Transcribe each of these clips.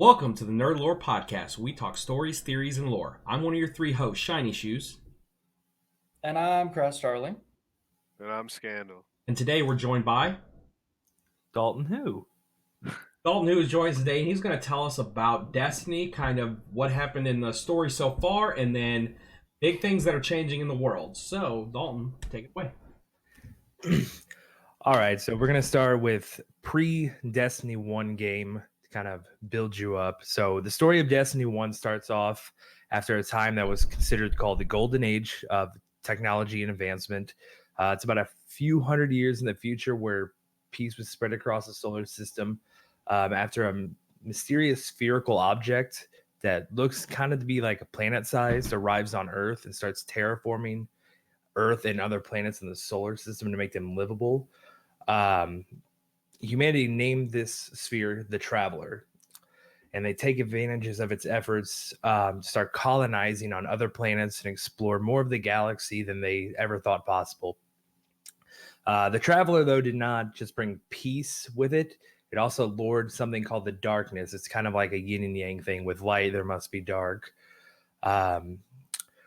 Welcome to the Nerdlore podcast. We talk stories, theories, and lore. I'm one of your three hosts, Shiny Shoes. And I'm Crashstarling. And I'm Skandle. And today we're joined by DaltonWho. DaltonWho is joining us today, and he's going to tell us about Destiny, kind of what happened in the story so far, and then big things that are changing in the world. So, Dalton, take it away. All right, so we're going to start with pre-Destiny 1 game to kind of build you up. So the story of Destiny 1 starts off after a time that was considered called the Golden Age of technology and advancement. It's about a few hundred years in the future where peace was spread across the solar system after a mysterious spherical object that looks kind of to be like a planet-sized arrives on Earth and starts terraforming Earth and other planets in the solar system to make them livable. Humanity named this sphere the Traveler, and they take advantages of its efforts to start colonizing on other planets and explore more of the galaxy than they ever thought possible. The Traveler, though, did not just bring peace with it. It also lured something called the darkness. It's kind of like a yin and yang thing. With light, there must be dark,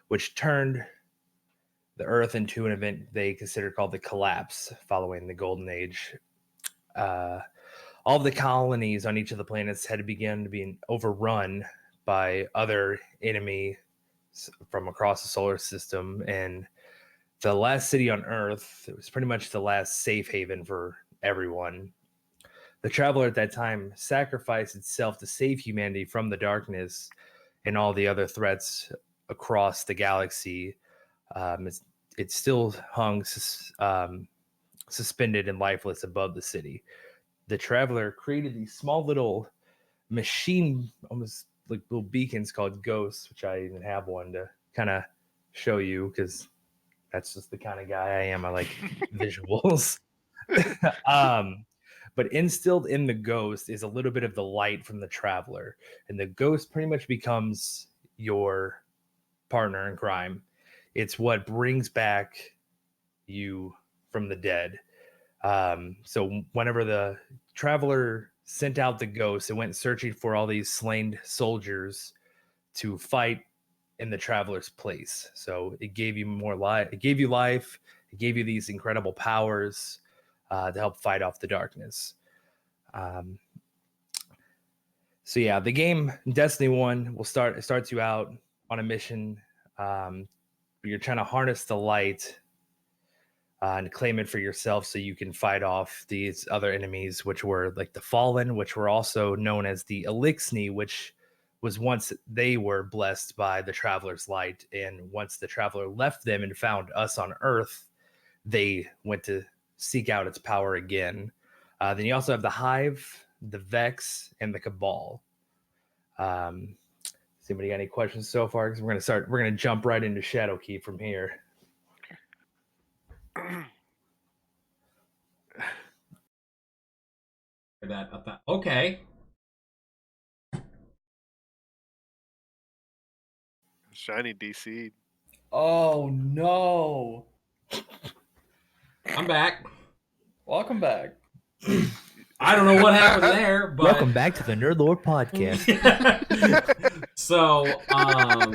which turned the Earth into an event they considered called the Collapse following the Golden Age. All of the colonies on each of the planets had begun to be overrun by other enemies from across the solar system, and the last city on Earth, it was pretty much the last safe haven for everyone. The Traveler at that time sacrificed itself to save humanity from the darkness and all the other threats across the galaxy. It still hung suspended and lifeless above the city. The Traveler created these small little machine, almost like little beacons called ghosts, which I even have one to kind of show you because that's just the kind of guy I am. I like visuals. But instilled in the ghost is a little bit of the light from the Traveler, and the ghost pretty much becomes your partner in crime. It's what brings back you from the dead. So whenever the Traveler sent out the ghost, it went searching for all these slain soldiers to fight in the Traveler's place. So it gave you more life. It gave you life. It gave you these incredible powers to help fight off the darkness. So yeah, the game Destiny 1 starts you out on a mission. You're trying to harness the light and claim it for yourself so you can fight off these other enemies, which were like the Fallen, which were also known as the Elixni, which was once they were blessed by the Traveler's light. And once the Traveler left them and found us on Earth, they went to seek out its power again. Then you also have the Hive, the Vex, and the Cabal. Does anybody got any questions so far? Because we're gonna jump right into Shadowkeep from here. Okay. Shiny DC. Oh no! I'm back. Welcome back. I don't know what happened there, but Welcome back to the Nerdlore podcast. So, I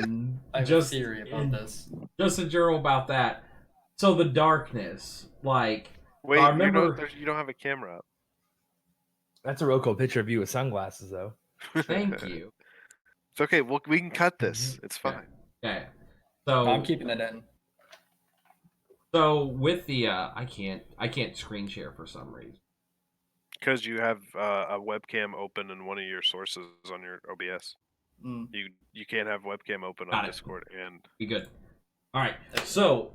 have a theory about this. Just a journal about that. So the darkness, like, Wait, I remember. you don't have a camera up. That's a real cool picture of you with sunglasses, though. Thank you. It's okay. We can cut this. It's fine. Okay. So I'm keeping it in. So with the I can't screen share for some reason. Because you have a webcam open in one of your sources on your OBS. You can't have webcam open on Discord and be good. All right. So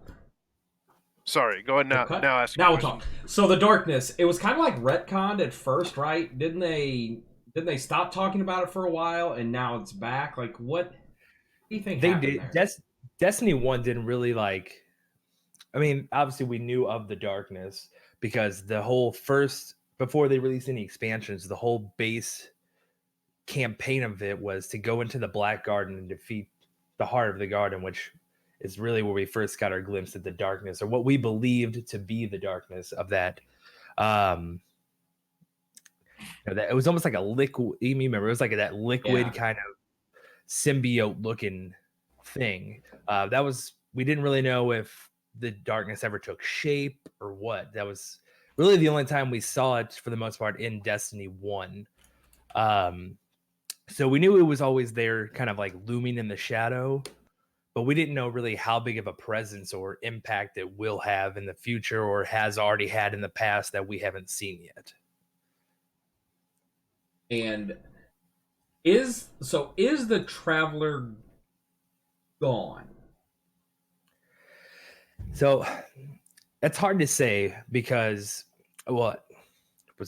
sorry, go ahead now. Now ask. Now we'll talk. So the darkness, it was kind of like retconned at first, right? Didn't they stop talking about it for a while and now it's back? Like, what do you think They happened did. there? Destiny 1 didn't really like. I mean, obviously we knew of the darkness because the whole first, before they released any expansions, the whole base campaign of it was to go into the Black Garden and defeat the heart of the garden, which is really where we first got our glimpse at the darkness, or what we believed to be the darkness of that. that it was almost like a liquid. You remember, it was like that liquid kind of symbiote looking thing. We didn't really know if the darkness ever took shape or what. That was really the only time we saw it for the most part in Destiny 1. So we knew it was always there, kind of like looming in the shadow, but we didn't know really how big of a presence or impact it will have in the future or has already had in the past that we haven't seen yet. And is the Traveler gone? So that's hard to say because we're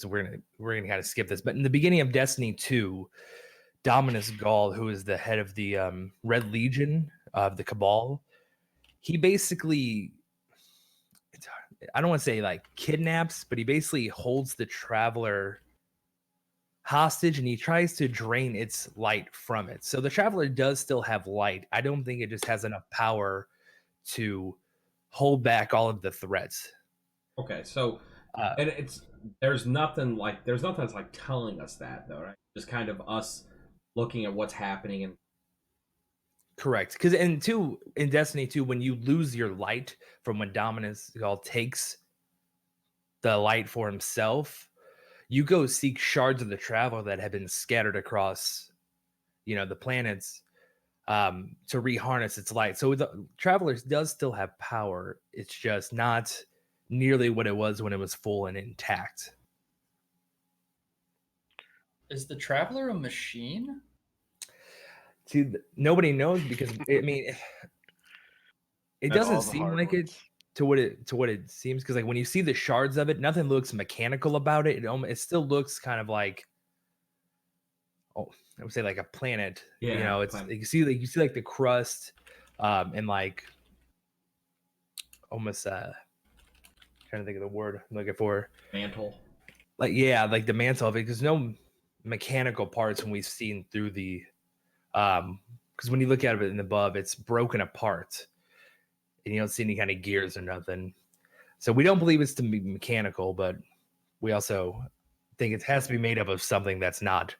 gonna kind of skip this, but in the beginning of Destiny 2, Dominus Gall, who is the head of the Red Legion of the Cabal, he basically, I don't want to say like kidnaps, but he basically holds the Traveler hostage and he tries to drain its light from it. So the Traveler does still have light. I don't think it just has enough power to hold back all of the threats. Okay, so and there's nothing that's like telling us that though, right? Just kind of us looking at what's happening. And correct, because in Destiny 2, when you lose your light from when Dominus Gall takes the light for himself, you go seek shards of the Traveler that have been scattered across, the planets, to reharness its light. So the Travelers does still have power. It's just not nearly what it was when it was full and intact. Is the Traveler a machine? See, nobody knows because it doesn't seem like it to what it seems, because like when you see the shards of it, nothing looks mechanical about it. It still looks kind of like, I would say like a planet. It's planet. You see like the crust, and like almost trying to think of the word I'm looking for. Mantle. Like like the mantle of it, because no mechanical parts when we've seen through the because when you look at it in the above, it's broken apart and you don't see any kind of gears or nothing. So we don't believe it's to be mechanical, but we also think it has to be made up of something that's not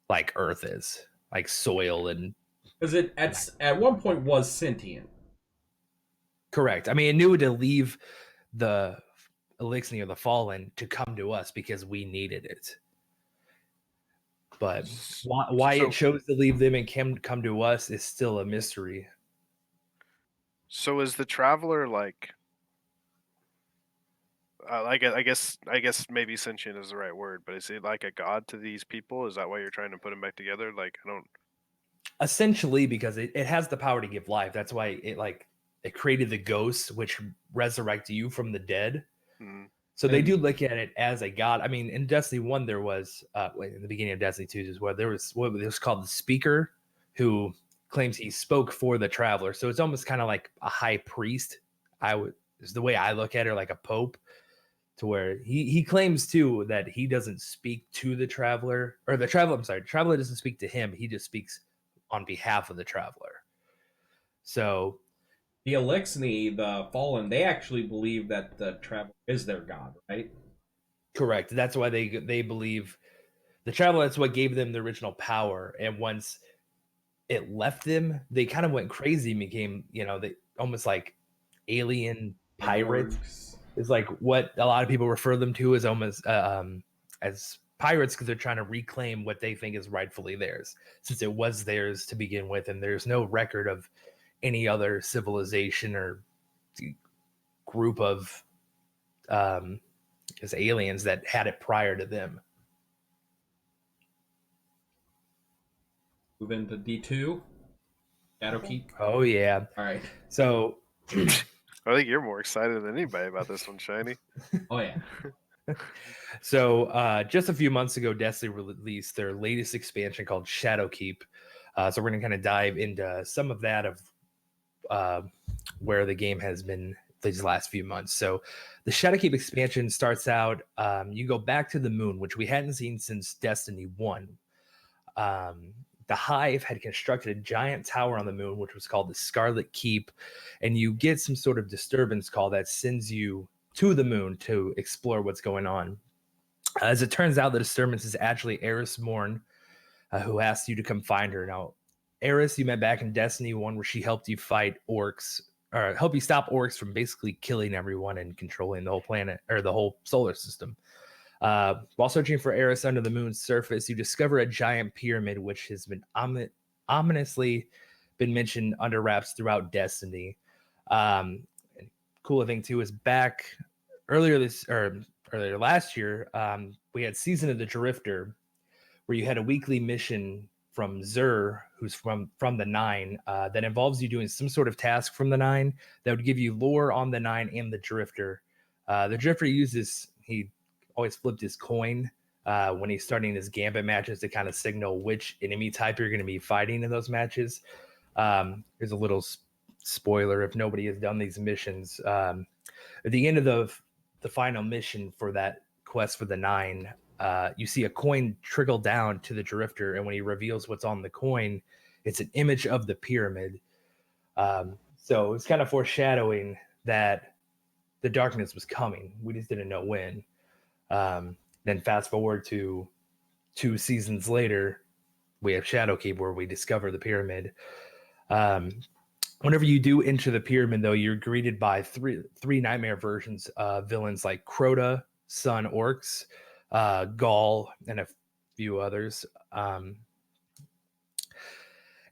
like Earth is, like soil. And because it at one point was sentient. Correct. I mean, it knew to leave the Elixir of the Fallen to come to us because we needed it. But why it chose to leave them and come to us is still a mystery. So is the Traveler like I guess maybe sentient is the right word, but is it like a god to these people? Is that why you're trying to put them back together? Like, I don't. Essentially, because it has the power to give life. That's why it created the ghosts, which resurrect you from the dead. Mm-hmm. So they do look at it as a god. I mean, in Destiny 1, there was in the beginning of Destiny 2 is where there was what was called the Speaker, who claims he spoke for the Traveler. So it's almost kind of like a high priest. Is the way I look at it, like a pope, to where he claims too that he doesn't speak to the Traveler, or the Traveler. I'm sorry, the Traveler doesn't speak to him. He just speaks on behalf of the Traveler. So the Elixir, the Fallen, they actually believe that the Traveler is their god, right? Correct. That's why they believe the Traveler. That's what gave them the original power. And once it left them, they kind of went crazy and became, they almost like alien pirates. Is like what a lot of people refer them to as almost as pirates, because they're trying to reclaim what they think is rightfully theirs, since it was theirs to begin with, and there's no record of any other civilization or group of as aliens that had it prior to them. Move into D2. Shadowkeep. Oh yeah. All right. So I think you're more excited than anybody about this one, Shiny. Oh yeah. So just a few months ago, Destiny released their latest expansion called Shadowkeep. So we're going to kind of dive into some of that of where the game has been these last few months. So the Shadowkeep expansion starts out, you go back to the moon, which we hadn't seen since Destiny 1. The Hive had constructed a giant tower on the moon, which was called the Scarlet Keep, and you get some sort of disturbance call that sends you to the moon to explore what's going on. As it turns out, the disturbance is actually Eris Morn, who asked you to come find her. Now, Eris, you met back in Destiny 1, where she helped you fight orcs, or help you stop orcs from basically killing everyone and controlling the whole planet, or the whole solar system. While searching for Eris under the moon's surface, you discover a giant pyramid, which has been ominously been mentioned under wraps throughout Destiny. Cool thing too is back earlier last year, we had Season of the Drifter, where you had a weekly mission from Zur, who's from the Nine, that involves you doing some sort of task from the Nine that would give you lore on the Nine and the Drifter. The Drifter he always flipped his coin when he's starting his Gambit matches to kind of signal which enemy type you're going to be fighting in those matches. Here's a little spoiler if nobody has done these missions. At the end of the final mission for that quest for the Nine, you see a coin trickle down to the Drifter, and when he reveals what's on the coin, it's an image of the pyramid. So it's kind of foreshadowing that the darkness was coming. We just didn't know when. Then fast forward to 2 seasons later, we have Shadowkeep, where we discover the pyramid. Whenever you do enter the pyramid, though, you're greeted by three nightmare versions of villains like Crota, Sun Orcs, Gaul, and a few others.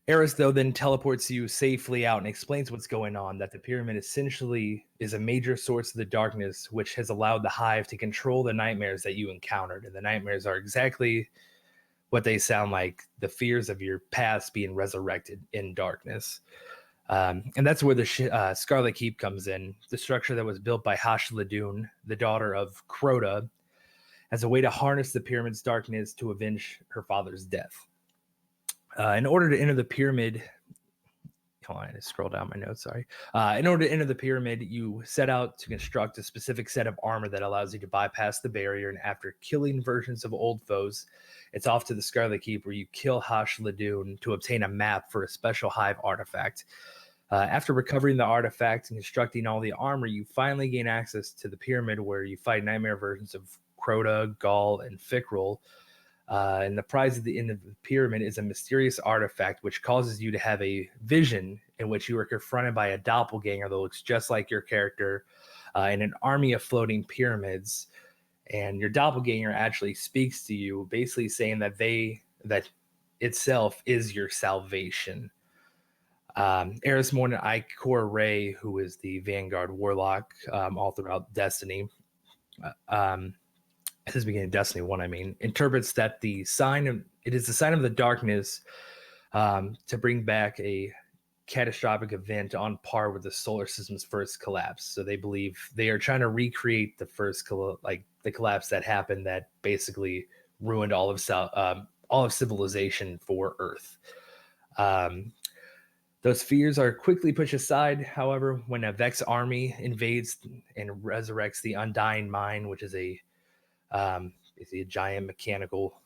Eris, though, then teleports you safely out and explains what's going on, that the pyramid essentially is a major source of the darkness, which has allowed the Hive to control the nightmares that you encountered. And the nightmares are exactly what they sound like, the fears of your past being resurrected in darkness. And that's where the Scarlet Keep comes in, the structure that was built by Hash-Ladun, the daughter of Crota, as a way to harness the pyramid's darkness to avenge her father's death. In order to enter the pyramid, hold on, I just scroll down my notes, sorry. In order to enter the pyramid, you set out to construct a specific set of armor that allows you to bypass the barrier, and after killing versions of old foes, it's off to the Scarlet Keep, where you kill Hash-Ladun to obtain a map for a special Hive artifact. After recovering the artifact and constructing all the armor, you finally gain access to the pyramid, where you fight nightmare versions of Crota, Gaul, and Fikrul. And the prize at the end of the pyramid is a mysterious artifact which causes you to have a vision in which you are confronted by a doppelganger that looks just like your character in an army of floating pyramids. And your doppelganger actually speaks to you, basically saying that itself is your salvation. Eris Morn and Ikor Ray, who is the Vanguard Warlock all throughout Destiny, at the beginning of Destiny 1, interprets that it is the sign of the darkness to bring back a catastrophic event on par with the solar system's first collapse. So they believe they are trying to recreate the first the collapse that happened, that basically ruined all of civilization for Earth. Those fears are quickly pushed aside, however, when a Vex army invades and resurrects the Undying Mind, which is a giant mechanical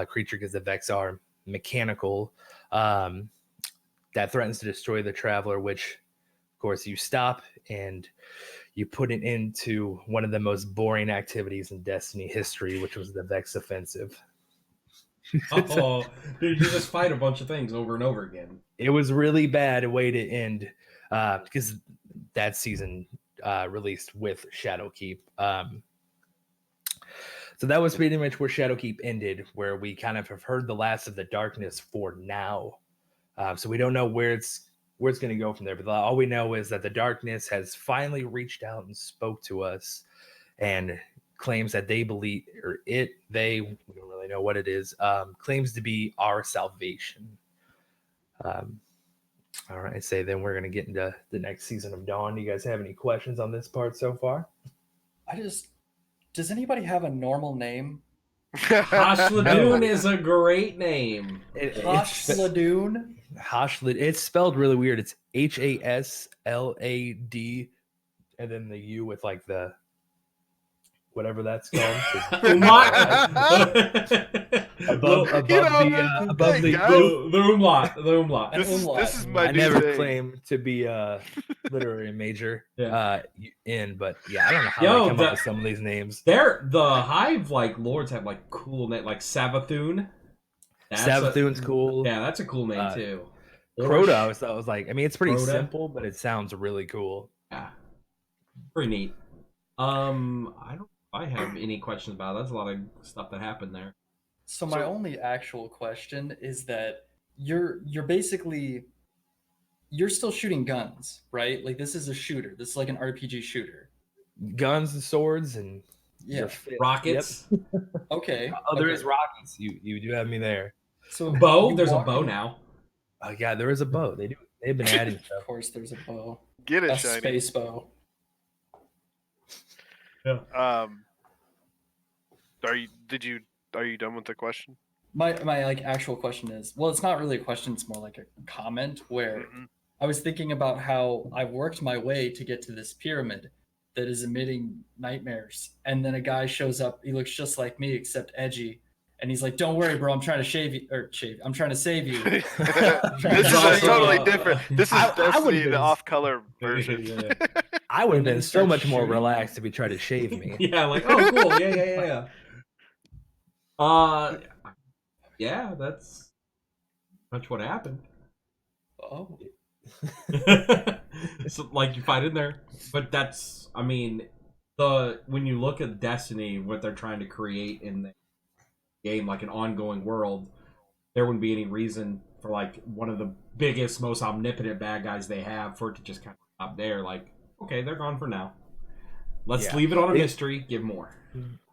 creature, because the Vex are mechanical, that threatens to destroy the Traveler, which, of course, you stop and you put it into one of the most boring activities in Destiny history, which was the Vex Offensive. Oh, dude, you just fight a bunch of things over and over again. It was really bad way to end, because that season released with Shadowkeep. So that was pretty much where Shadowkeep ended, where we kind of have heard the last of the darkness for now. So we don't know where it's going to go from there. But all we know is that the darkness has finally reached out and spoke to us, and claims that they believe, or we don't really know what it is, claims to be our salvation. All right, then we're going to get into the next season of Dawn. Do you guys have any questions on this part so far? Does anybody have a normal name? Hash-Ladun is a great name. Hash-Ladun? It's spelled really weird. It's Haslad, and then the U with like the whatever that's called. above the umlaut. The umlaut. This is my I new never thing. claimed to be a literary major Yeah. but yeah, I don't know how they come up with some of these names. The Hive lords have cool name, like Savathun. Savathun's cool. Yeah, that's a cool name too. Crota, I was like, I mean, it's pretty Crota. simple, but it sounds really cool. Yeah, pretty neat. I don't. I have any questions about it. That's a lot of stuff that happened there. So my only actual question is that you're basically you're still shooting guns, right? Like this is a shooter. This is like an RPG shooter. Guns and swords and rockets. Yep. Okay. Oh, there is rockets. You do have me there. So bow. There's a bow now. Oh yeah, there is a bow. They've been adding stuff. Of course, there's a bow. Get it, a shiny. Space bow. Yeah. Are you done with the question? My actual question is, well, it's not really a question, it's more like a comment where I was thinking about how I worked my way to get to this pyramid that is emitting nightmares, and then a guy shows up, he looks just like me except edgy, and he's like, "Don't worry, bro, I'm trying to save you." This is totally different. This is definitely an off-color version. I would have been so much more relaxed if he tried to shave me. Yeah, like, oh, cool, yeah. Yeah, that's much what happened. Oh. So, you fight in there, but that's, I mean, when you look at Destiny, what they're trying to create in the game, like an ongoing world, there wouldn't be any reason for one of the biggest, most omnipotent bad guys they have for it to just kind of stop there. Okay, they're gone for now. Let's leave it on a mystery. Give more.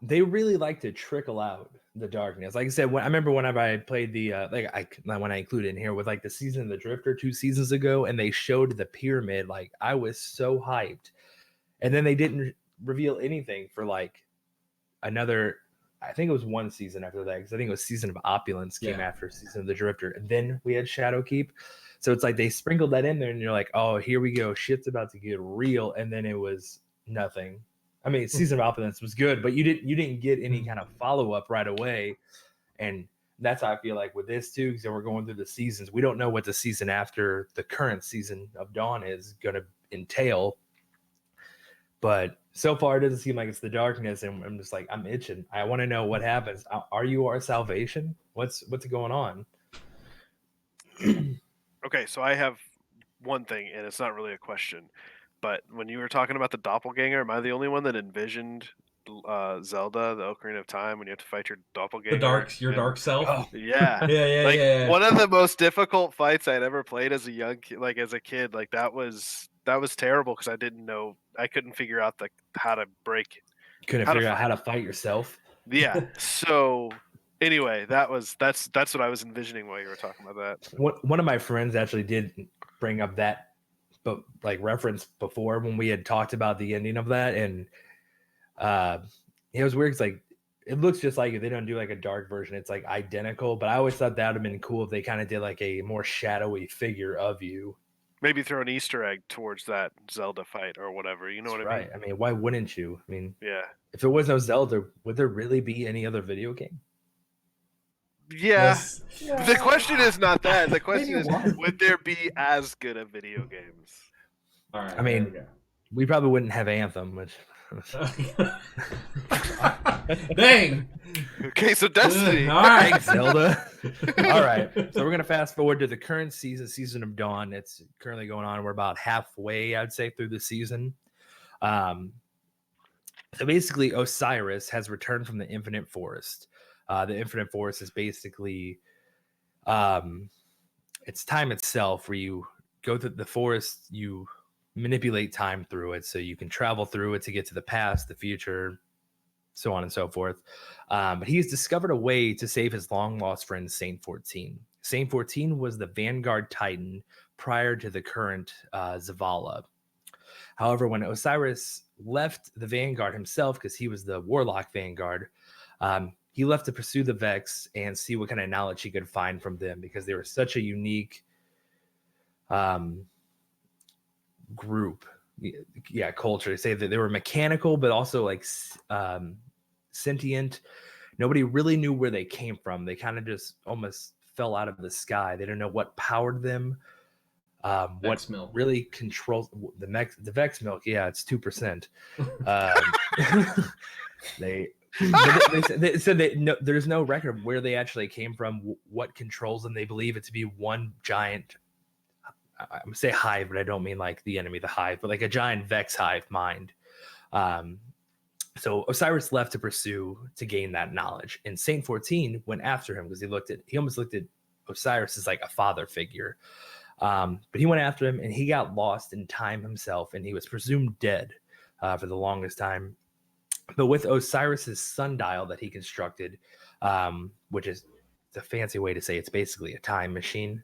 They really like to trickle out the darkness. Like I said, I remember whenever I played the when I included in here with the season of the Drifter 2 seasons ago, and they showed the pyramid, I was so hyped, and then they didn't reveal anything for another. I think it was one season after that, because I think it was Season of Opulence came after Season of the Drifter, and then we had Shadowkeep. So it's they sprinkled that in there, and you're like, oh, here we go, shit's about to get real, and then it was nothing. I mean, Season of Opulence was good, but you didn't get any kind of follow-up right away. And that's how I feel with this too, because we're going through the seasons. We don't know what the season after the current season of Dawn is going to entail. But so far, it doesn't seem like it's the darkness, and I'm just I'm itching. I want to know what happens. Are you our salvation? What's going on? Okay, so I have one thing, and it's not really a question. But when you were talking about the doppelganger, am I the only one that envisioned Zelda, the Ocarina of Time, when you have to fight your doppelganger? Your dark self? Oh, yeah. Yeah. One of the most difficult fights I'd ever played as a young kid, as a kid, that was terrible because I couldn't figure out how to break it. Couldn't figure out how to fight yourself? Yeah. So anyway, that's what I was envisioning while you were talking about that. One of my friends actually did bring up that, but reference before when we had talked about the ending of that, and it was weird. It's it looks just like it. They don't do a dark version. It's identical, but I always thought that would have been cool if they kind of did a more shadowy figure of you. Maybe throw an Easter egg towards that Zelda fight or whatever. You know what I mean? Right. I mean, why wouldn't you? I mean, yeah. If it was no Zelda, would there really be any other video game? Yeah. The question is not that. The question is, would there be as good of video games? All right. I mean, we probably wouldn't have Anthem, which. Dang. Okay, so Destiny. All right, thanks, Zelda. All right, so we're gonna fast forward to the current season of Dawn. It's currently going on. We're about halfway, I'd say, through the season. So basically, Osiris has returned from the Infinite Forest. The Infinite Forest is basically, it's time itself, where you go through the forest, you manipulate time through it, so you can travel through it to get to the past, the future, so on and so forth. But he's discovered a way to save his long-lost friend, Saint 14. Saint 14 was the Vanguard Titan prior to the current Zavala. However, when Osiris left the Vanguard himself, because he was the Warlock Vanguard, he left to pursue the Vex and see what kind of knowledge he could find from them, because they were such a unique group. Culture. They say that they were mechanical, but also sentient, Nobody really knew where they came from. They kind of just almost fell out of the sky. They didn't know what powered them. What Vex milk. really controls the Vex milk? Yeah, it's 2%. They said there's no record of where they actually came from, what controls them. They believe it to be one giant, I'm gonna say hive, but I don't mean like the enemy, the hive, but like a giant Vex hive mind. So Osiris left to gain that knowledge, and Saint 14 went after him because he almost looked at Osiris as like a father figure. But he went after him, and he got lost in time himself, and he was presumed dead for the longest time. But with Osiris's sundial that he constructed, which is a fancy way to say it's basically a time machine,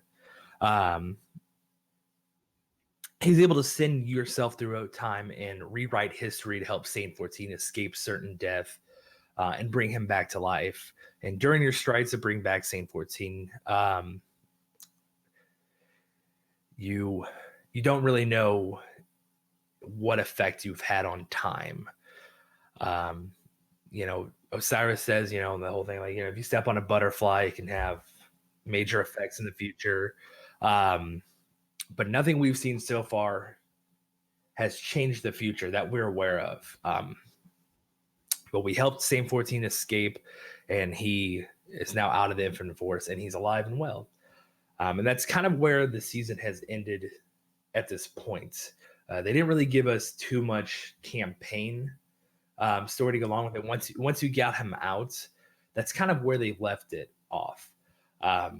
he's able to send yourself throughout time and rewrite history to help Saint 14 escape certain death and bring him back to life. And during your strides to bring back Saint 14, you don't really know what effect you've had on time. Osiris says, the whole thing, like, if you step on a butterfly, it can have major effects in the future. But nothing we've seen so far has changed the future that we're aware of. But we helped Saint 14 escape, and he is now out of the Infinite Force, and he's alive and well. And that's kind of where the season has ended at this point. They didn't really give us too much campaign story to go along with it. Once you got him out, that's kind of where they left it off. My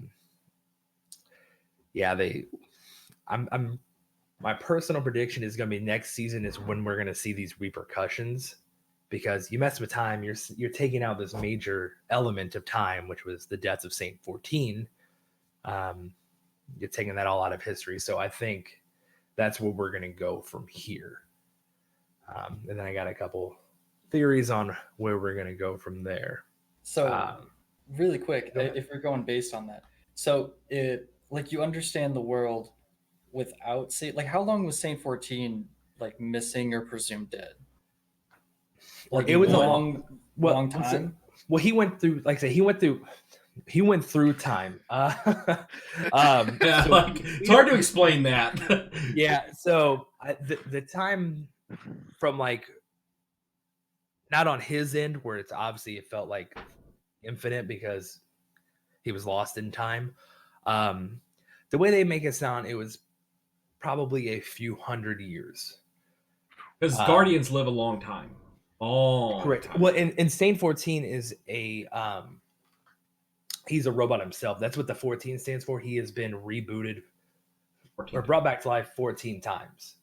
personal prediction is going to be next season is when we're going to see these repercussions, because you mess with time, you're taking out this major element of time, which was the death of Saint 14. You're taking that all out of history. So I think that's where we're going to go from here. And then I got a couple theories on where we're going to go from there. So really quick, if we're going based on that, so you understand the world without how long was Saint 14 missing or presumed dead? It was long time. Well, he went through, like I said, he went through time. It's hard to explain that. Yeah. So the time from not on his end, where it's obviously it felt like infinite because he was lost in time. The way they make it sound, it was probably a few hundred years. Because Guardians live a long time. Correct. Time. Well, and Saint 14 is he's a robot himself. That's what the 14 stands for. He has been rebooted or brought back to life 14 times.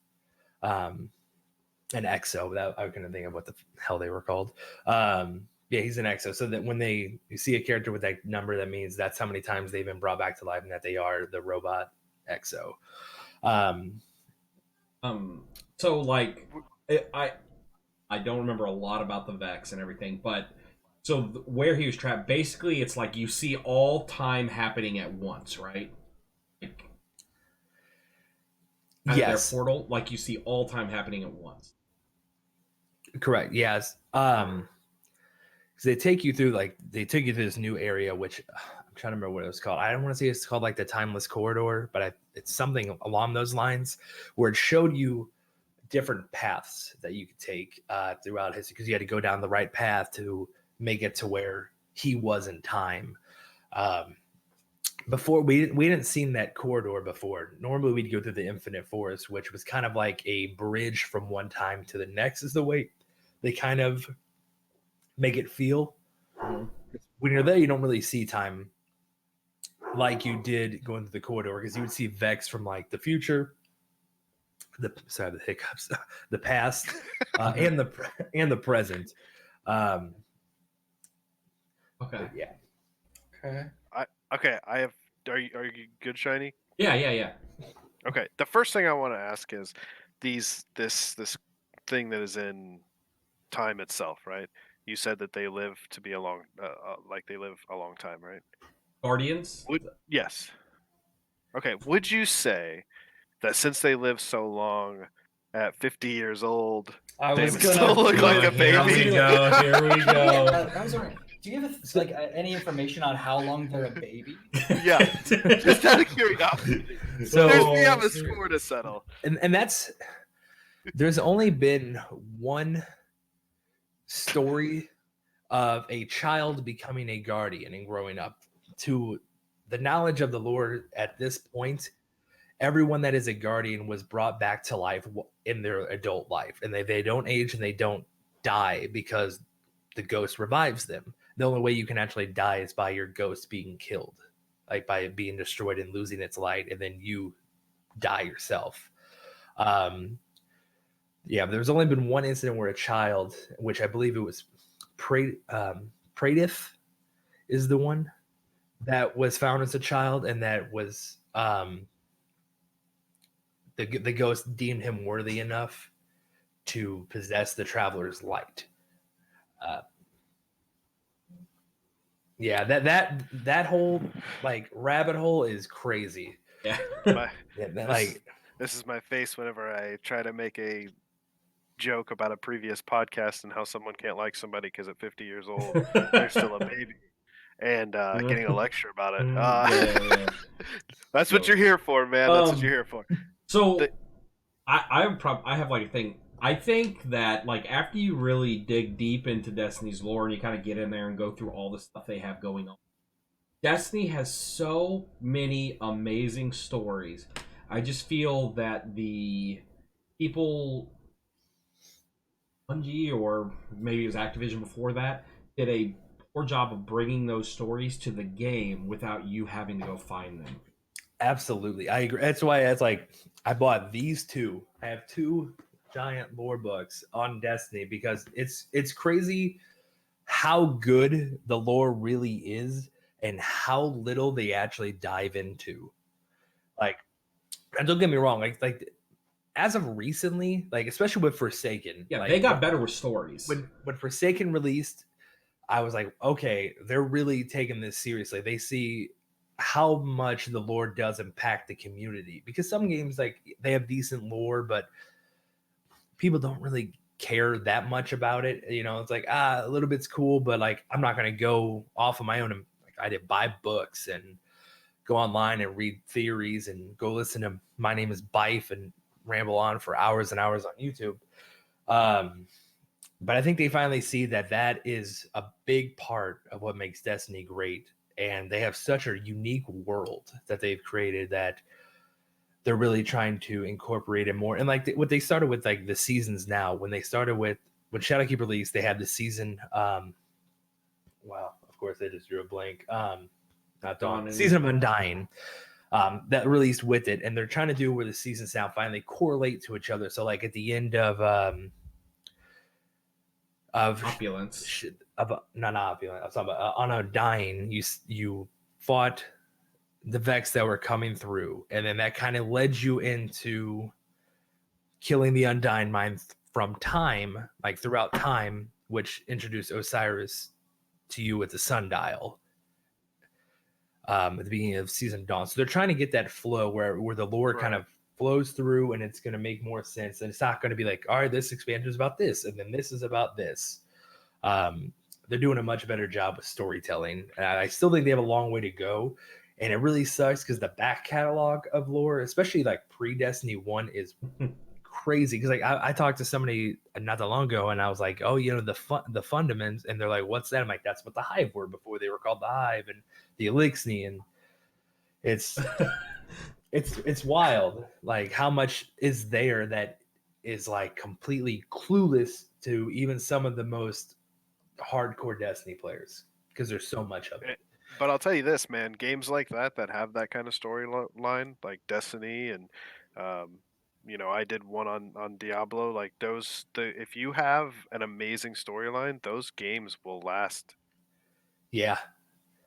An exo. That I couldn't think of what the hell they were called. Yeah, he's an exo. So that when you see a character with that number, that means that's how many times they've been brought back to life, and that they are the robot exo. I don't remember a lot about the Vex and everything, but so where he was trapped, basically it's like you see all time happening at once, right? Yes. Their portal, you see all time happening at once. Correct. Yes. Because they take you through this new area, which I'm trying to remember what it was called. I don't want to say it's called the Timeless Corridor, but it's something along those lines, where it showed you different paths that you could take throughout history, because you had to go down the right path to make it to where he was in time. Before we didn't seen that corridor before. Normally we'd go through the Infinite Forest, which was kind of like a bridge from one time to the next, is the way they kind of make it feel. Mm-hmm. When you're there, you don't really see time like you did going through the corridor, because you would see Vex from the future, the hiccups, the past, and the present. Okay. Yeah. Okay. I have. Are you good, Shiny? Yeah. Okay. The first thing I want to ask is this thing that is in time itself, right? You said that they live to be they live a long time, right? Guardians? Yes. Okay. Would you say that since they live so long, at 50 years old, they would still look like a baby? Here we go. That was right. Do you have like any information on how long they're a baby? Yeah, just out of curiosity. So We have a score to settle. And that's there's only been one story of a child becoming a guardian and growing up. To the knowledge of the Lord at this point, everyone that is a guardian was brought back to life in their adult life, and they don't age and they don't die because the ghost revives them. The only way you can actually die is by your ghost being killed, like by it being destroyed and losing its light, and then you die yourself. Yeah, there's only been one incident where a child, which I believe it was Pradith is the one that was found as a child, and that was the ghost deemed him worthy enough to possess the traveler's light. Yeah, that whole like rabbit hole is crazy. Yeah. This is my face whenever I try to make a joke about a previous podcast and how someone can't like somebody because at 50 years old they're still a baby, and getting a lecture about it. Yeah. That's what you're here for, man. That's what you're here for. So I have like a thing. I think that like after you really dig deep into Destiny's lore and you kind of get in there and go through all the stuff they have going on, Destiny has so many amazing stories. I just feel that the people, Bungie or maybe it was Activision before that, did a poor job of bringing those stories to the game without you having to go find them. Absolutely, I agree. That's why it's like I bought these two. I have two giant lore books on Destiny because it's crazy how good the lore really is and how little they actually dive into. Like, and don't get me wrong, like as of recently, like especially with Forsaken, Yeah, like, they got better with stories. When Forsaken released, I was like, okay, they're really taking this seriously. They see how much the lore does impact the community, because some games like they have decent lore, but people don't really care that much about it. You know, it's like, a little bit's cool, but like I'm not going to go off of my own. Like I did buy books and go online and read theories and go listen to My Name is Bife and ramble on for hours and hours on YouTube. But I think they finally see that that is a big part of what makes Destiny great. And they have such a unique world that they've created that they're really trying to incorporate it more. And like what they started with, like the seasons now, when Shadowkeep released, they had the season. Wow, of course they just drew a blank. Not Dawn, Season of Undying, that released with it. And they're trying to do where the seasons now finally correlate to each other. So like at the end of Opulence. Not Opulence. I'm talking about on Undying, you fought the Vex that were coming through, and then that kind of led you into killing the Undying Mind from time, like throughout time, which introduced Osiris to you with the Sundial at the beginning of Season Dawn. So they're trying to get that flow where the lore kind of flows through, and it's going to make more sense. And it's not going to be like, all right, this expansion is about this, and then this is about this. They're doing a much better job with storytelling. And I still think they have a long way to go. And it really sucks because the back catalog of lore, especially like pre-Destiny 1, is crazy. Because like I talked to somebody not that long ago, and I was like, oh, you know, the Fundaments, and they're like, what's that? I'm like, that's what the Hive were before they were called the Hive, and the Elixni, and it's it's wild, like how much is there that is like completely clueless to even some of the most hardcore Destiny players, because there's so much of it. But I'll tell you this, man, games like that have that kind of storyline, like Destiny, and you know, I did one on Diablo. Like if you have an amazing storyline, those games will last. Yeah,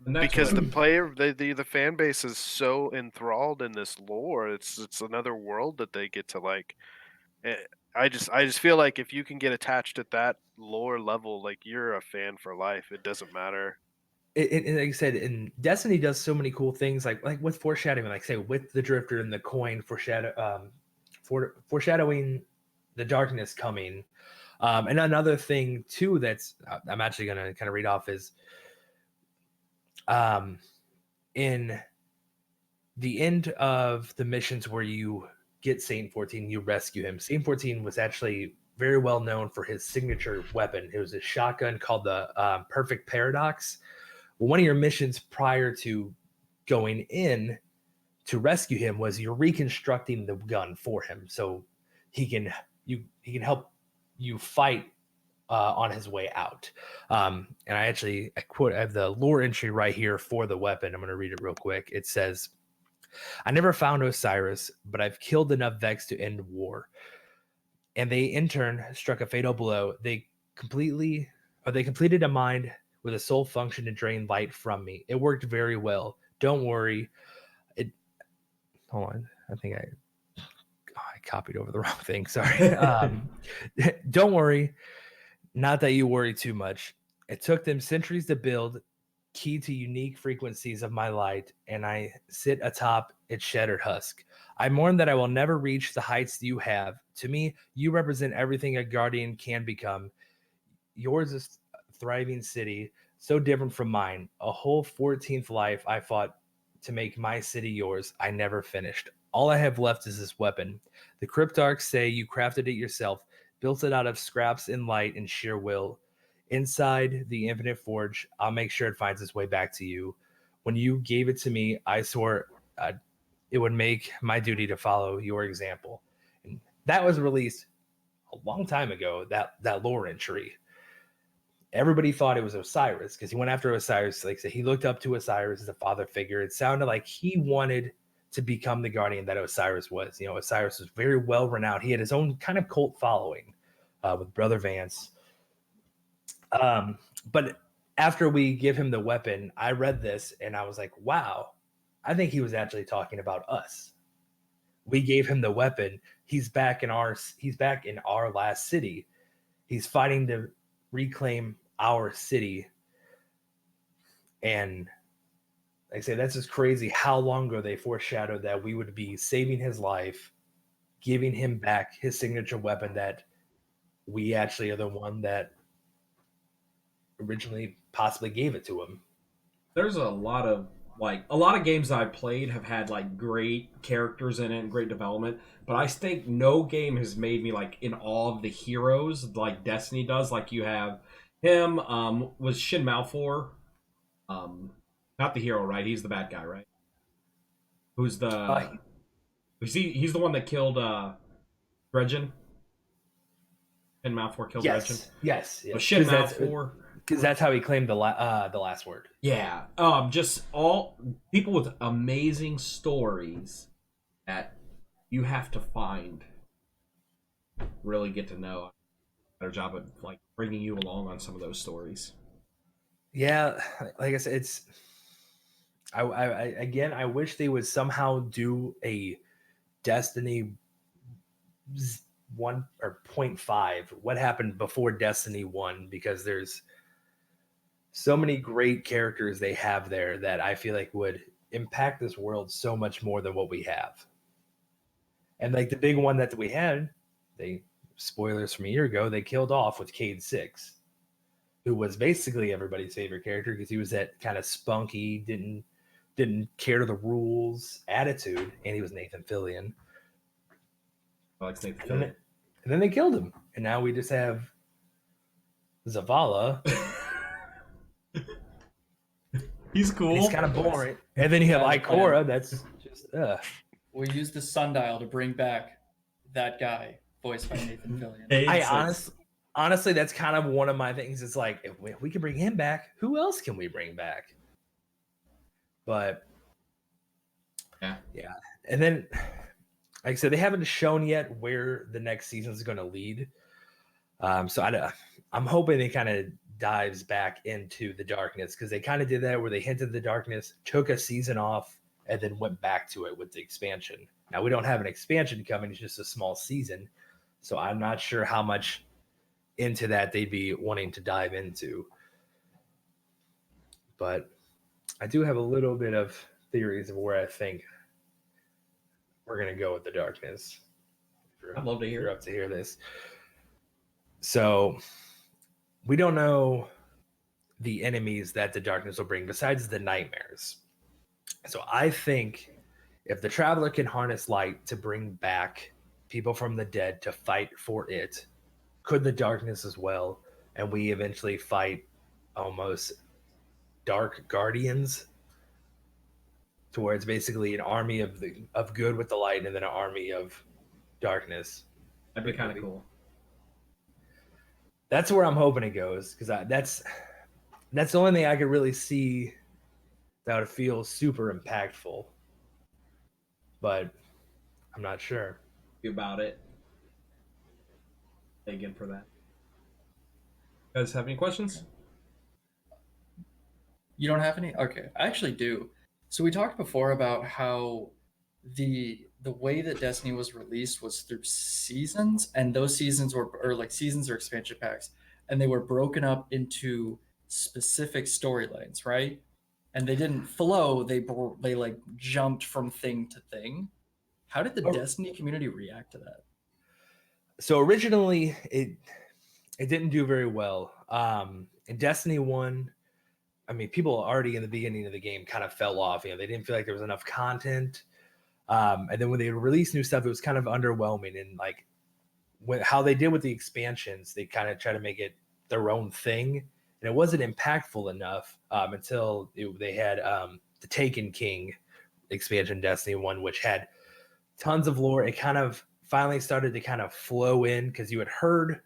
because the fan base is so enthralled in this lore. It's another world that they get to like. I just feel like if you can get attached at that lore level, like you're a fan for life. It doesn't matter. And like I said, and Destiny does so many cool things, like with foreshadowing, like say with the Drifter and the coin, foreshadowing the darkness coming. And another thing too that's I'm actually gonna kind of read off is In the end of the missions where you get Saint 14, you rescue him. Saint 14 was actually very well known for his signature weapon. It was a shotgun called the Perfect Paradox. Well, one of your missions prior to going in to rescue him was you're reconstructing the gun for him, so he can help you fight on his way out. And I have the lore entry right here for the weapon. I'm going to read it real quick. It says, "I never found Osiris, but I've killed enough Vex to end war. And they in turn struck a fatal blow. They completed a mind with a sole function to drain light from me. It worked very well. Don't worry." Hold on. I think I copied over the wrong thing. Sorry. Don't worry. Not that you worry too much. It took them centuries to build, key to unique frequencies of my light, and I sit atop its shattered husk. I mourn that I will never reach the heights you have. To me, you represent everything a guardian can become. Yours is a thriving city, so different from mine. A whole 14th life I fought to make my city yours. I never finished. All I have left is this weapon. The Cryptarchs say you crafted it yourself, built it out of scraps and light and sheer will. Inside the infinite forge, I'll make sure it finds its way back to you. When you gave it to me, I swore it would make my duty to follow your example. And that was released a long time ago, that lore entry. Everybody thought it was Osiris because he went after Osiris. Like I said, he looked up to Osiris as a father figure. It sounded like he wanted to become the guardian that Osiris was. You know, Osiris was very well renowned. He had his own kind of cult following with Brother Vance. But after we give him the weapon, I read this and I was like, wow, I think he was actually talking about us. We gave him the weapon. He's back in our last city. He's fighting to reclaim our city. And like I say, that's just crazy how long ago they foreshadowed that we would be saving his life, giving him back his signature weapon, that we actually are the one that originally possibly gave it to him. There's a lot of games I've played have had like great characters in it and great development, but I think no game has made me like in awe of the heroes like Destiny does. Like you have him, was Shin Malphur, not the hero, right? He's the bad guy, right? Who's the he's the one that killed Dredgen. Shin Malphur killed Dredgen. Yes. So Shin Malphur. Because that's how he claimed the last word. Yeah. Just all people with amazing stories that you have to find, really get to know. Better job of like bringing you along on some of those stories. Yeah, like I said, it's. I wish they would somehow do a Destiny 1 or 0.5. What happened before Destiny 1? Because there's so many great characters they have there that I feel like would impact this world so much more than what we have. And like the big one that we had, spoilers from a year ago, they killed off with Cade 6, who was basically everybody's favorite character because he was that kind of spunky, didn't care the rules attitude, and he was Nathan Fillion. I like Nathan Fillion. And then they killed him, and now we just have Zavala. He's cool. He's kind of boring. And then you have Ikora. That's just. We used the sundial to bring back that guy, voiced by Nathan Fillion. I honestly, that's kind of one of my things. It's like, if we can bring him back, who else can we bring back? But yeah. And then, like I said, they haven't shown yet where the next season is going to lead. So I'm hoping they kind of dives back into the darkness, because they kind of did that where they hinted the darkness, took a season off, and then went back to it with the expansion. Now we don't have an expansion coming; it's just a small season, so I'm not sure how much into that they'd be wanting to dive into. But I do have a little bit of theories of where I think we're going to go with the darkness. I'd love to hear. You're up to hear this. So we don't know the enemies that the darkness will bring besides the nightmares. So I think if the traveler can harness light to bring back people from the dead to fight for it, could the darkness as well, and we eventually fight almost dark guardians, to where it's basically an army of good with the light and then an army of darkness. That'd be kind of cool. That's where I'm hoping it goes, because that's the only thing I could really see that would feel super impactful. But I'm not sure about it. Again for that. You guys have any questions? You don't have any? Okay, I actually do. So we talked before about how the way that Destiny was released was through seasons, and those seasons were or like seasons or expansion packs, and they were broken up into specific storylines, right? And they didn't flow; they like jumped from thing to thing. How did the Destiny community react to that? So originally, it didn't do very well. In Destiny 1, I mean, people already in the beginning of the game kind of fell off. They didn't feel like there was enough content. And then when they released new stuff, it was kind of underwhelming. And like how they did with the expansions, they kind of try to make it their own thing. And it wasn't impactful enough until they had the Taken King expansion, Destiny 1, which had tons of lore. It kind of finally started to kind of flow in, because you had heard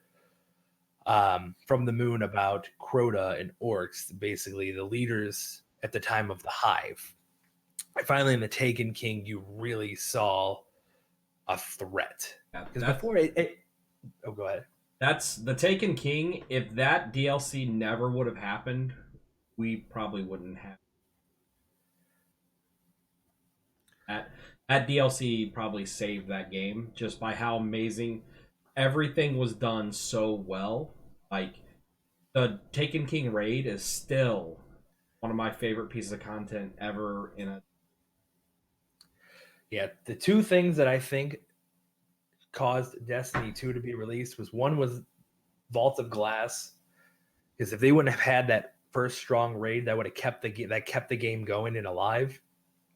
from the moon about Crota and Orcs, basically the leaders at the time of the Hive. And finally, in the Taken King, you really saw a threat. Because before oh, go ahead. That's the Taken King. If that DLC never would have happened, we probably wouldn't have. That DLC probably saved that game just by how amazing everything was done so well. Like, the Taken King raid is still one of my favorite pieces of content ever in a... Yeah, the two things that I think caused Destiny 2 to be released was Vault of Glass, because if they wouldn't have had that first strong raid, that would have kept the game going and alive.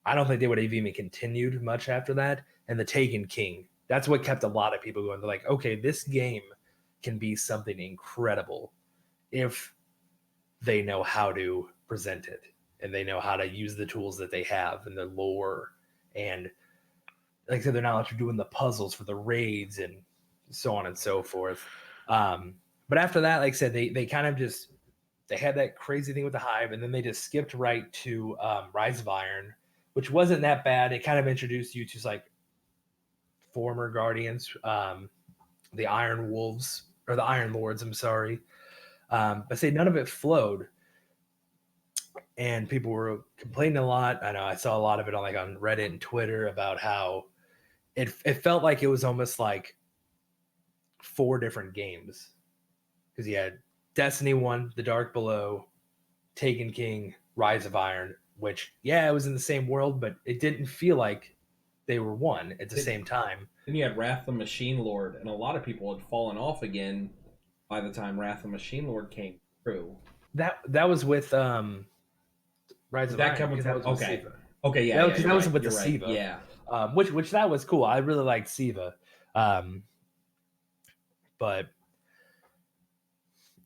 I don't think they would have even continued much after that. And the Taken King, that's what kept a lot of people going. They're like, okay, this game can be something incredible if they know how to present it and they know how to use the tools that they have and the lore, and like I said, their knowledge of doing the puzzles for the raids and so on and so forth. But after that, like I said, they kind of just, they had that crazy thing with the Hive, and then they just skipped right to Rise of Iron, which wasn't that bad. It kind of introduced you to like former Guardians, the Iron Wolves, or the Iron Lords, I'm sorry. But say none of it flowed, and people were complaining a lot. I know I saw a lot of it on Reddit and Twitter about how it felt like it was almost like 4 different games, because you had Destiny 1, The Dark Below, Taken King, Rise of Iron, which, yeah, it was in the same world, but it didn't feel like they were one at the same time. Then you had Wrath the Machine Lord, and a lot of people had fallen off again by the time Wrath the Machine Lord came through. That was with Rise of Iron. Okay, yeah. That was with the Siva. Yeah. Which that was cool. I really liked Siva. But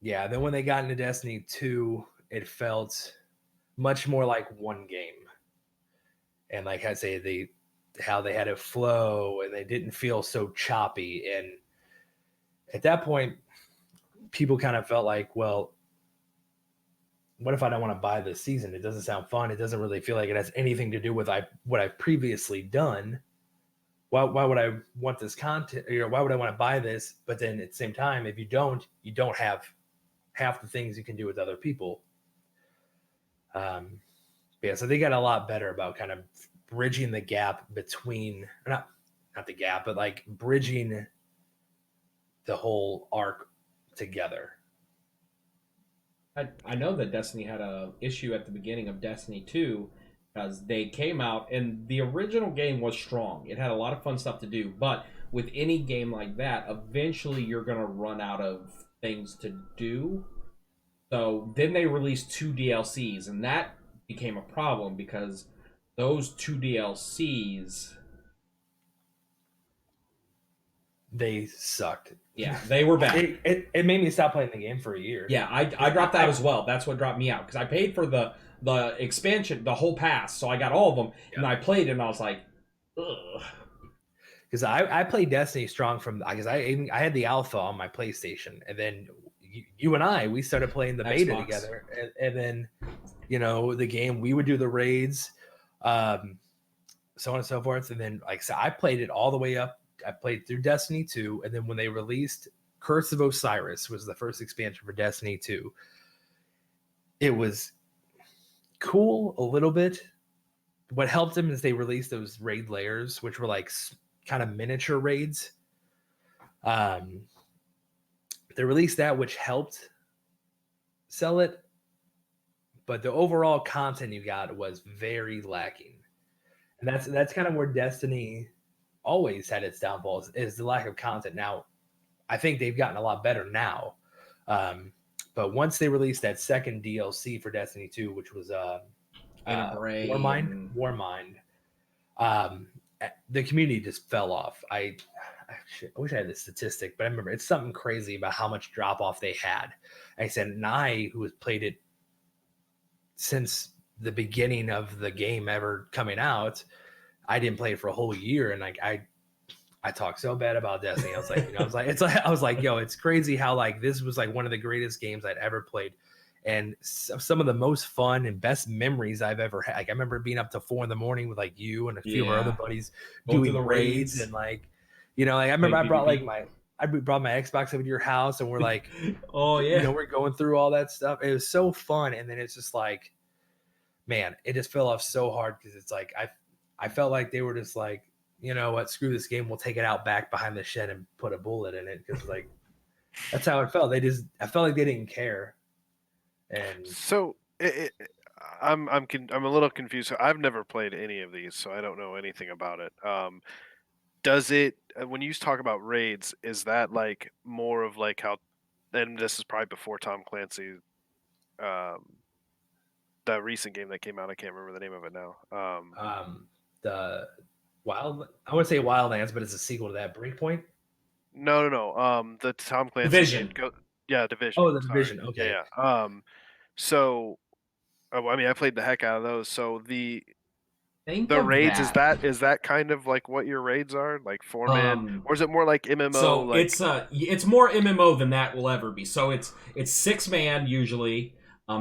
yeah, then when they got into Destiny 2, it felt much more like one game. And like I say, how they had it flow, and they didn't feel so choppy. And at that point, people kind of felt like, well, what if I don't want to buy this season? It doesn't sound fun. It doesn't really feel like it has anything to do with what I've previously done. Why would I want this content? Why would I want to buy this? But then at the same time, if you don't have half the things you can do with other people. Yeah, so they got a lot better about kind of bridging the gap between, not the gap, but like bridging the whole arc together. I know that Destiny had a issue at the beginning of Destiny 2, because they came out, and the original game was strong. It had a lot of fun stuff to do, but with any game like that, eventually you're going to run out of things to do. So then they released 2 DLCs, and that became a problem because those 2 DLCs, they sucked. yeah, they were bad. It made me stop playing the game for a year. Yeah, I dropped that as well. That's what dropped me out because I paid for the expansion, the whole pass, so I got all of them, and I played it, and I was like, ugh. Because I played Destiny strong from because I had the alpha on my PlayStation, and then you and we started playing the beta together, and then the game we would do the raids, so on and so forth, and then so I played it all the way up. I played through Destiny 2, and then when they released Curse of Osiris was the first expansion for Destiny 2. It was cool a little bit. What helped them is they released those raid layers, which were like kind of miniature raids. They released that, which helped sell it, but the overall content you got was very lacking, and that's kind of where Destiny always had its downfalls, is the lack of content. Now, I think they've gotten a lot better now, but once they released that second DLC for Destiny 2, which was Warmind, the community just fell off. I wish I had the statistic, but I remember it's something crazy about how much drop off they had. I said, and I, who has played it since the beginning of the game ever coming out, I didn't play it for a whole year, and I talk so bad about Destiny. I was like, yo, it's crazy how this was one of the greatest games I'd ever played, and some of the most fun and best memories I've ever had. I remember being up to 4 a.m. with you and a few of our other buddies doing the raids, and I remember I brought my Xbox over to your house, and we're like, oh yeah, we're going through all that stuff. It was so fun, and then it's just man, it just fell off so hard because it's I felt like they were just like, you know what, screw this game, we'll take it out back behind the shed and put a bullet in it, because that's how it felt. I felt like they didn't care. And so I'm a little confused. So I've never played any of these, so I don't know anything about it. Does it, when you talk about raids, is that more of how, and this is probably before Tom Clancy, the recent game that came out, I can't remember the name of it now. The I would say Wildlands, but it's a sequel to that. Breakpoint? No. The Tom Clancy Division. Division. Oh, the Division. Okay. Yeah. So, I mean, I played the heck out of those. So the raids, is that kind of what your raids are, 4-man, or is it more like MMO? So it's more MMO than that will ever be. So it's 6-man usually.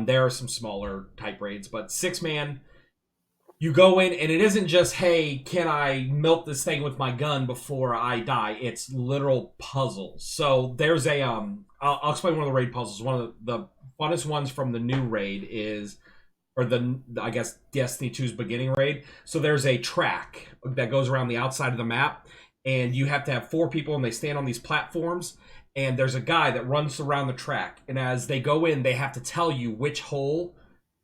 There are some smaller type raids, but 6-man. You go in, and it isn't just, hey, can I melt this thing with my gun before I die? It's literal puzzles. So there's a I'll explain one of the raid puzzles. One of the funnest ones from the new raid is, or I guess Destiny 2's beginning raid. So there's a track that goes around the outside of the map, and you have to have 4 people, and they stand on these platforms, and there's a guy that runs around the track, and as they go in, they have to tell you which hole.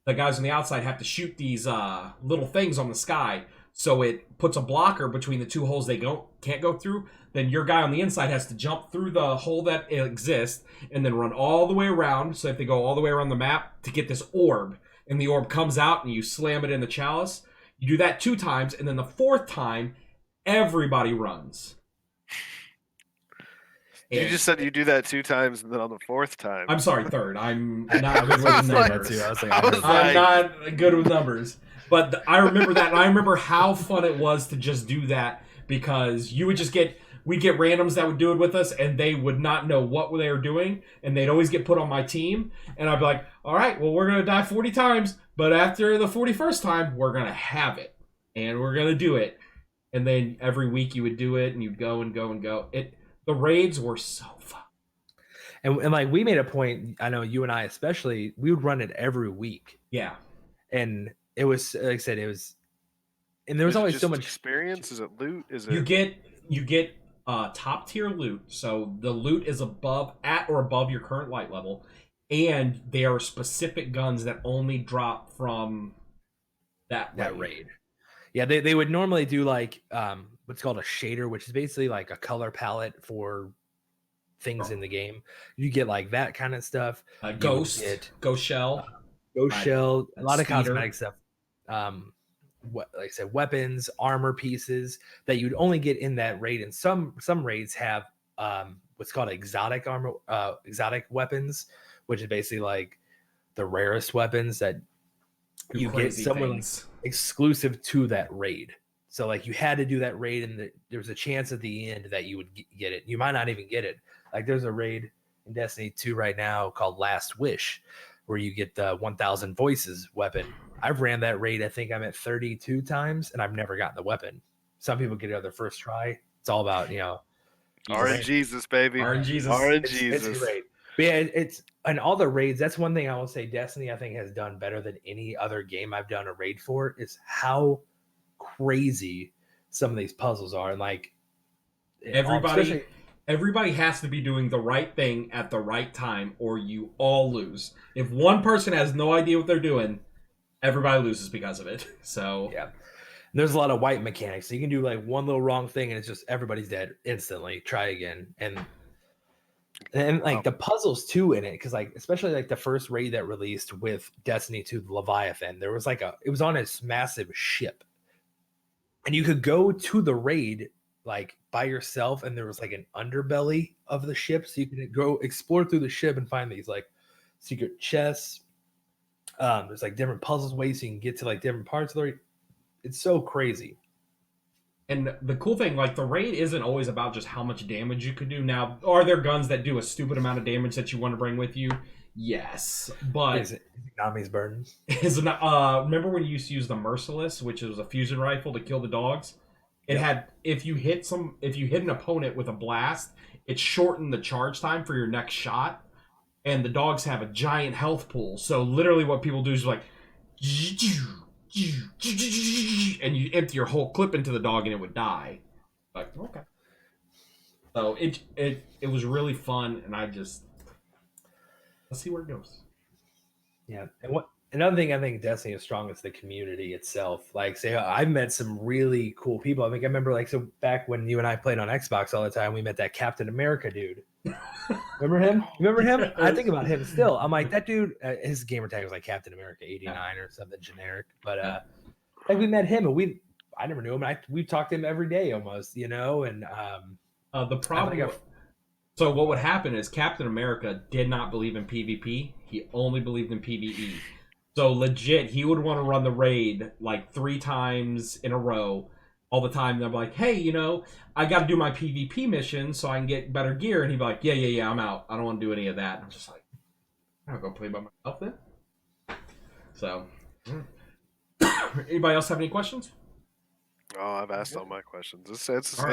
The guys on the outside have to shoot these little things on the sky, so it puts a blocker between the 2 holes they can't go through. Then your guy on the inside has to jump through the hole that exists and then run all the way around. So if they go all the way around the map to get this orb, and the orb comes out and you slam it in the chalice, you do that 2 times, and then the 4th time, everybody runs. You just said you do that 2 times, and then on the 4th time. I'm sorry, 3rd. I'm not good with numbers. I'm not good with numbers. But I remember that, and I remember how fun it was to just do that, because we'd get randoms that would do it with us, and they would not know what they were doing, and they'd always get put on my team, and I'd be like, all right, well, we're going to die 40 times, but after the 41st time, we're going to have it, and we're going to do it. And then every week you would do it, and you'd go and go and go. The raids were so fun. And we made a point, I know you and I especially, we would run it every week. Yeah. And it was, like I said, and there was always so much experience. Is it loot? You get top tier loot. So the loot is at or above your current light level, and there are specific guns that only drop from that raid. Yeah, they would normally do what's called a shader, which is basically a color palette for things in the game. You get like that kind of stuff. Ghost Shell, Ghost Shell, a lot of Speeder. cosmetic stuff. Like I said, weapons, armor pieces that you'd only get in that raid. And some raids have what's called exotic armor, exotic weapons, which is basically like the rarest weapons that you get somewhere like exclusive to that raid. So like you had to do that raid, and there was a chance at the end that you would get it. You might not even get it. Like there's a raid in Destiny 2 right now called Last Wish, where you get the 1000 Voices weapon. I've ran that raid. I think I'm at 32 times, and I've never gotten the weapon. Some people get it on their first try. It's all about, RNGesus, baby. RNGesus. It's great. But yeah, it's and all the raids. That's one thing I will say. Destiny, I think, has done better than any other game I've done a raid for. Is how crazy some of these puzzles are, and like everybody has to be doing the right thing at the right time, or you all lose. If one person has no idea what they're doing, everybody loses because of it. So yeah, there's a lot of white mechanics. So you can do like one little wrong thing, and it's just everybody's dead instantly. Try again, and like the puzzles too in it, because like especially like the first raid that released with Destiny 2, the Leviathan, there was like it was on this massive ship, and you could go to the raid like by yourself, and there was like an underbelly of the ship, so you could go explore through the ship and find these like secret chests. There's like different puzzles ways you can get to like different parts of the raid. It's so crazy. And the cool thing, like the raid isn't always about just how much damage you could do. Now, are there guns that do a stupid amount of damage that you want to bring with you? Yes, but is it Nami's burden? Remember when you used to use the Merciless, which was a fusion rifle to kill the dogs? It had if you hit an opponent with a blast, it shortened the charge time for your next shot. And the dogs have a giant health pool. So literally what people do is like, and you empty your whole clip into the dog and it would die. Like, okay. So it was really fun, and let's see where it goes. Yeah. And another thing I think Destiny is strong is the community itself. Like, say, I've met some really cool people. I think I remember, like, so back when you and I played on Xbox all the time, we met that Captain America dude. Remember him? I think about him still. I'm like, that dude, his gamer tag was like Captain America 89 or something generic. But like we met him, and I never knew him. And we talked to him every day almost, and the problem. So what would happen is Captain America did not believe in PvP. He only believed in PvE. So legit, he would want to run the raid like 3 times in a row all the time. And I'm like, hey, I got to do my PvP mission so I can get better gear. And he'd be like, yeah, I'm out. I don't want to do any of that. And I'm just like, I'll go play by myself then. So, anybody else have any questions? Oh, I've asked all my questions. It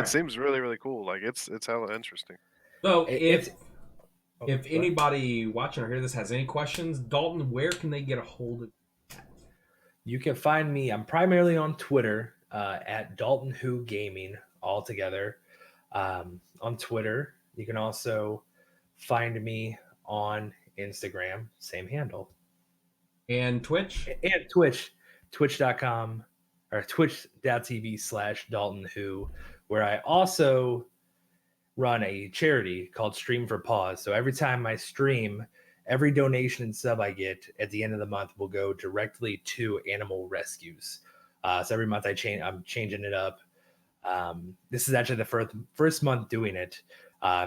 seems really, really cool. Like it's hella interesting. So if anybody watching or hear this has any questions, Dalton, where can they get a hold of you? You can find me. I'm primarily on Twitter at DaltonWho Gaming all together. On Twitter, you can also find me on Instagram, same handle. And Twitch? And twitch.com or twitch.tv/DaltonWho, where I also run a charity called Stream for Paws. So every time I stream, every donation and sub I get at the end of the month will go directly to animal rescues. So every month I'm changing it up. This is actually the first month doing it.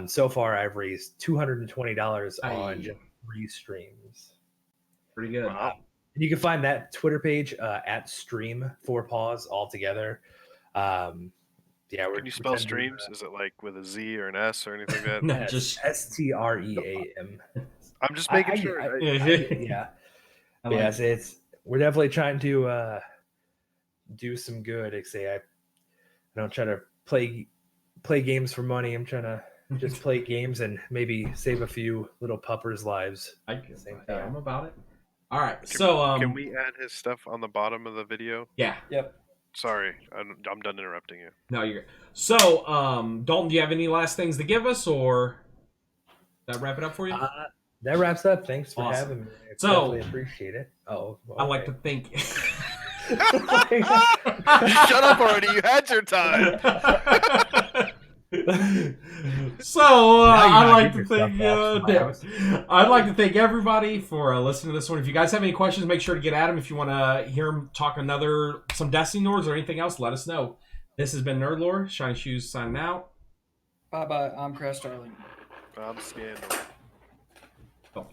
So far I've raised $220 on just 3 streams. Pretty good. Wow. And you can find that Twitter page at Stream for Paws all together. Yeah, Can you spell streams? Is it like with a Z or an S or anything like that? No, just STREAM. I'm just making sure. Yeah. Yes, we're definitely trying to do some good. I don't try to play games for money. I'm trying to just play games and maybe save a few little puppers' lives. I'm about it. All right. Can we add his stuff on the bottom of the video? Yeah. Yep. Sorry, I'm done interrupting you. No, you're good. So, Dalton, do you have any last things to give us, or that wrap it up for you? That wraps up. Thanks for Awesome. having me. I So, appreciate it. Oh, okay. I like to think. Shut up already! You had your time. So Now I'd you like get to your thank stuff back. I'd like to thank everybody for listening to this one. If you guys have any questions, make sure to get at them. If you want to hear him talk some Destiny Nords or anything else, let us know. This has been Nerdlore. Shiny Shoes signing out. Bye bye. I'm Crashstarling. I'm Skandle. Oh.